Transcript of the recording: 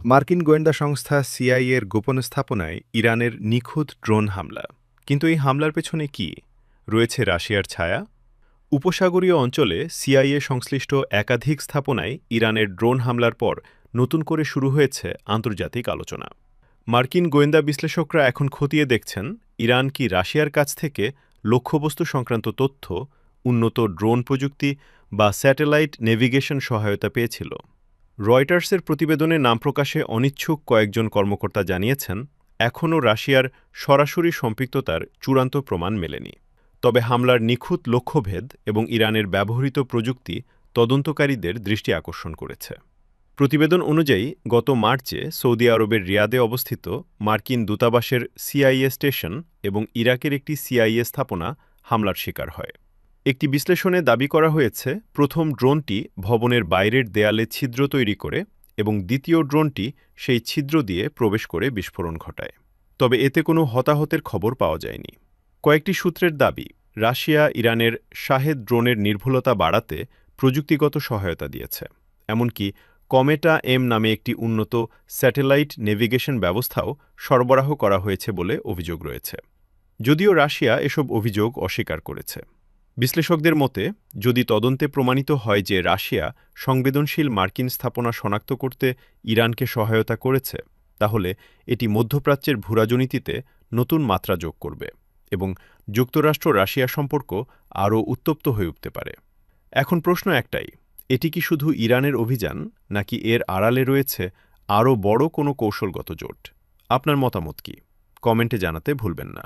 মার্কিন গোয়েন্দা সংস্থা সিআইএর গোপন স্থাপনায় ইরানের নিখুঁত ড্রোন হামলা। কিন্তু এই হামলার পেছনে কি রয়েছে? রাশিয়ার ছায়া? উপসাগরীয় অঞ্চলে সিআইএ সংশ্লিষ্ট একাধিক স্থাপনায় ইরানের ড্রোন হামলার পর নতুন করে শুরু হয়েছে আন্তর্জাতিক আলোচনা। মার্কিন গোয়েন্দা বিশ্লেষকরা এখন খতিয়ে দেখছেন, ইরান কি রাশিয়ার কাছ থেকে লক্ষ্যবস্তু সংক্রান্ত তথ্য, উন্নত ড্রোন প্রযুক্তি বা স্যাটেলাইট নেভিগেশন সহায়তা পেয়েছিল। রয়টার্সের প্রতিবেদনে নাম প্রকাশে অনিচ্ছুক কয়েকজন কর্মকর্তা জানিয়েছেন, এখনও রাশিয়ার সরাসরি সম্পৃক্ততার চূড়ান্ত প্রমাণ মেলেনি। তবে হামলার নিখুঁত লক্ষ্যভেদ এবং ইরানের ব্যবহৃত প্রযুক্তি তদন্তকারীদের দৃষ্টি আকর্ষণ করেছে। প্রতিবেদন অনুযায়ী গত মার্চে সৌদি আরবের রিয়াদে অবস্থিত মার্কিন দূতাবাসের সিআইএ স্টেশন এবং ইরাকের একটি সিআইএ স্থাপনা হামলার শিকার হয়। একটি বিশ্লেষণে দাবি করা হয়েছে, প্রথম ড্রোনটি ভবনের বাইরের দেয়ালে ছিদ্র তৈরি করে এবং দ্বিতীয় ড্রোনটি সেই ছিদ্র দিয়ে প্রবেশ করে বিস্ফোরণ ঘটায়। তবে এতে কোনো হতাহতের খবর পাওয়া যায়নি। কয়েকটি সূত্রের দাবি, রাশিয়া ইরানের শাহেদ ড্রোনের নির্ভুলতা বাড়াতে প্রযুক্তিগত সহায়তা দিয়েছে। এমনকি কমেটা এম নামে একটি উন্নত স্যাটেলাইট নেভিগেশন ব্যবস্থাও সরবরাহ করা হয়েছে বলে অভিযোগ রয়েছে। যদিও রাশিয়া এসব অভিযোগ অস্বীকার করেছে। বিশ্লেষকদের মতে, যদি তদন্তে প্রমাণিত হয় যে রাশিয়া সংবেদনশীল মার্কিন স্থাপনা শনাক্ত করতে ইরানকে সহায়তা করেছে, তাহলে এটি মধ্যপ্রাচ্যের ভূরাজনীতিতে নতুন মাত্রা যোগ করবে এবং যুক্তরাষ্ট্র রাশিয়া সম্পর্ক আরও উত্তপ্ত হয়ে উঠতে পারে। এখন প্রশ্ন একটাই, এটি কি শুধু ইরানের অভিযান, নাকি এর আড়ালে রয়েছে আরও বড় কোনো কৌশলগত জোট? আপনার মতামত কি? কমেন্টে জানাতে ভুলবেন না।